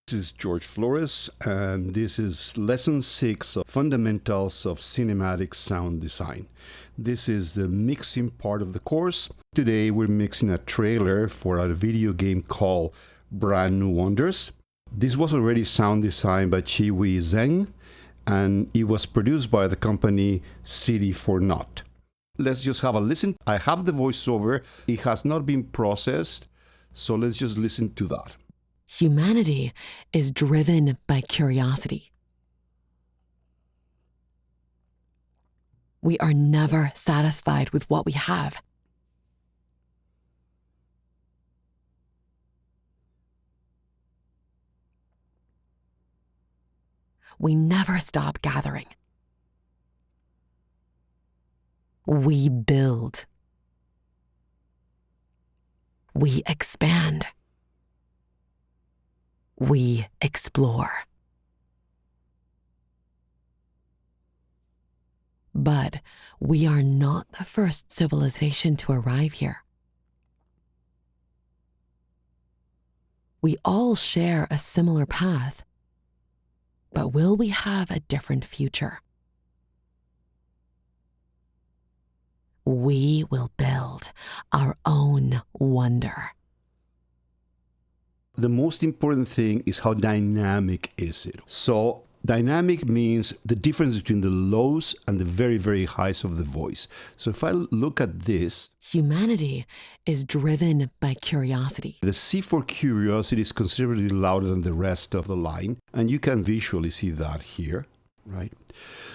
This is George Flores, and this is Lesson 6 of Fundamentals of Cinematic Sound Design. This is the mixing part of the course. Today we're mixing a trailer for a video game called Brand New Wonders. This was already sound designed by Chi-Wei Zheng, and it was produced by the company City for Naught. Let's just have a listen. I have the voiceover. It has not been processed, so let's just listen to that. Humanity is driven by curiosity. We are never satisfied with what we have. We never stop gathering. We build. We expand. We explore. But we are not the first civilization to arrive here. We all share a similar path, but will we have a different future? We will build our own wonder. The most important thing is how dynamic is it. So dynamic means the difference between the lows and the very, very highs of the voice. So if I look at this, humanity is driven by curiosity. the C for curiosity is considerably louder than the rest of the line, and you can visually see that here, right?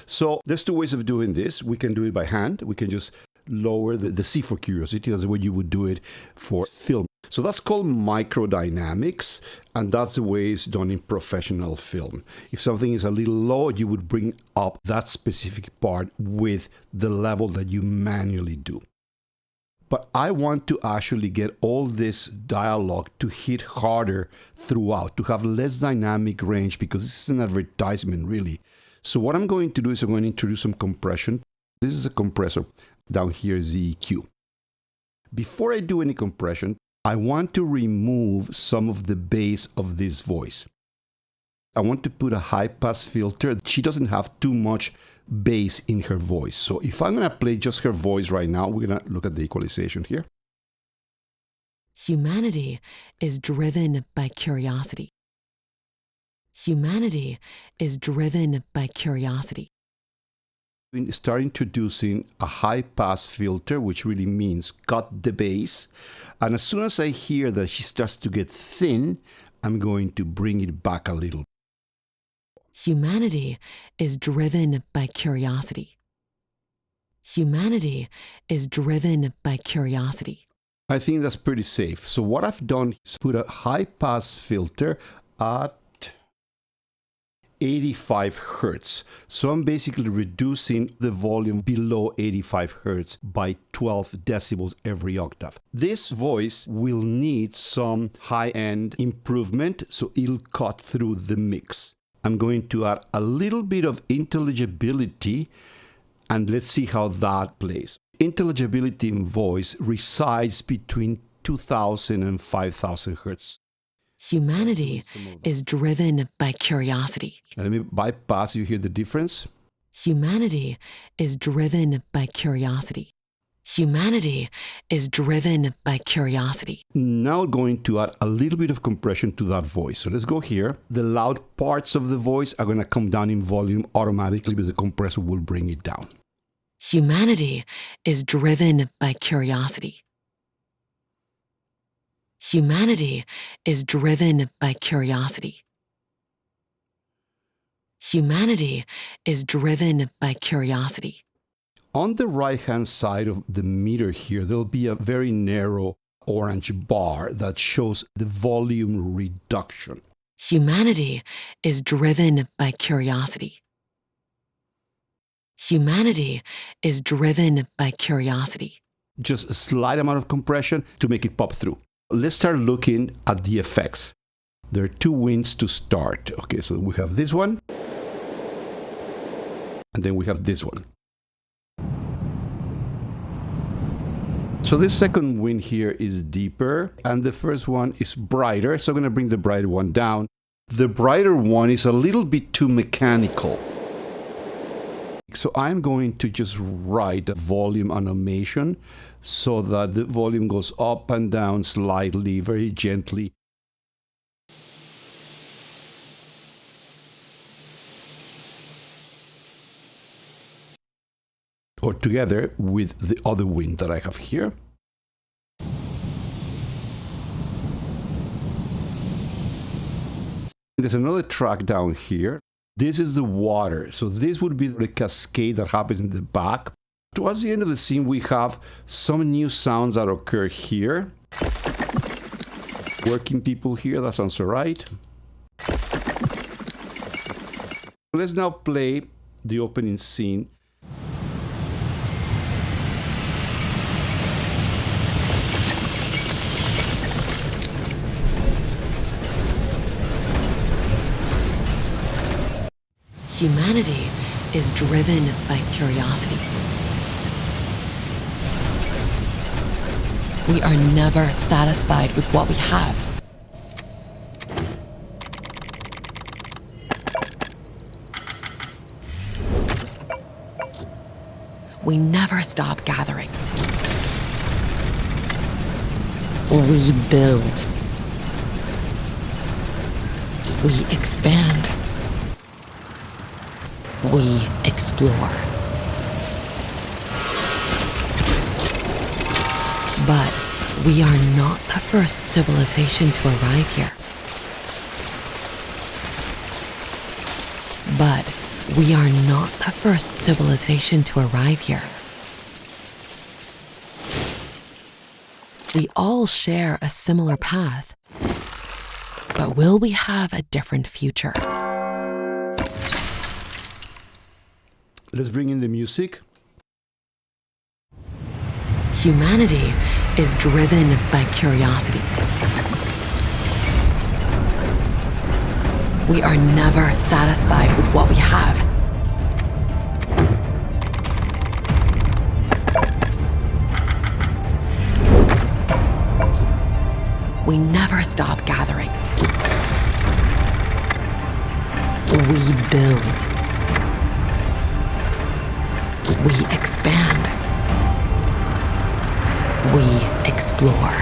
So there's two ways of doing this. We can do it by hand. We can just lower the C for curiosity. That's the way you would do it for film. So that's called microdynamics, and that's the way it's done in professional film. If something is a little low, you would bring up that specific part with the level that you manually do. But I want to actually get all this dialogue to hit harder throughout, to have less dynamic range, because this is an advertisement, really. So what I'm going to do is I'm going to introduce some compression. This is a compressor. Down here is the EQ. Before I do any compression, I want to remove some of the bass of this voice. I want to put a high-pass filter. She doesn't have too much bass in her voice. So if I'm going to play just her voice right now, we're going to look at the equalization here. Humanity is driven by curiosity. Humanity is driven by curiosity. We start introducing a high-pass filter, which really means cut the bass. And as soon as I hear that she starts to get thin, I'm going to bring it back a little. Humanity is driven by curiosity. Humanity is driven by curiosity. I think that's pretty safe. So what I've done is put a high-pass filter at 85 hertz. So I'm basically reducing the volume below 85 hertz by 12 decibels every octave. This voice will need some high-end improvement, so it'll cut through the mix. I'm going to add a little bit of intelligibility, and let's see how that plays. Intelligibility in voice resides between 2000 and 5000 hertz. Humanity is driven by curiosity. Let me bypass. You hear the difference? Humanity is driven by curiosity. Humanity is driven by curiosity. Now going to add a little bit of compression to that voice. So let's go here. The loud parts of the voice are going to come down in volume automatically, but the compressor will bring it down. Humanity is driven by curiosity. Humanity is driven by curiosity. Humanity is driven by curiosity. On the right-hand side of the meter here, there'll be a very narrow orange bar that shows the volume reduction. Humanity is driven by curiosity. Humanity is driven by curiosity. Just a slight amount of compression to make it pop through. Let's start looking at the effects. There are two winds to start. Okay, so we have this one, and then we have this one. So this second wind here is deeper, and the first one is brighter. So I'm going to bring the brighter one down. The brighter one is a little bit too mechanical. So I'm going to just write a volume animation so that the volume goes up and down slightly, very gently. Or together with the other wind that I have here. There's another track down here. This is the water. So this would be the cascade that happens in the back. Towards the end of the scene, we have some new sounds that occur here. Working people here, that sounds all right. Let's now play the opening scene. Humanity is driven by curiosity. We are never satisfied with what we have. We never stop gathering. We build. We expand. We explore. But we are not the first civilization to arrive here. But we are not the first civilization to arrive here. We all share a similar path, but will we have a different future? Let's bring in the music. Humanity is driven by curiosity. We are never satisfied with what we have. We never stop gathering. We build. We expand. We explore.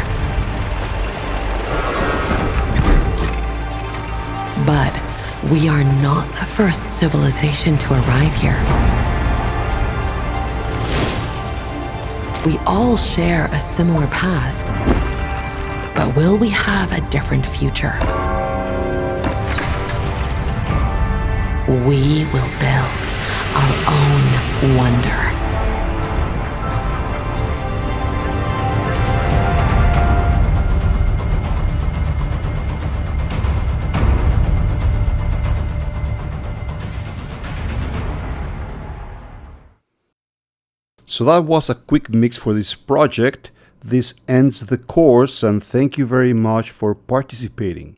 But we are not the first civilization to arrive here. We all share a similar path, but will we have a different future? We will build our own wonder. So that was a quick mix for this project. This ends the course, and thank you very much for participating.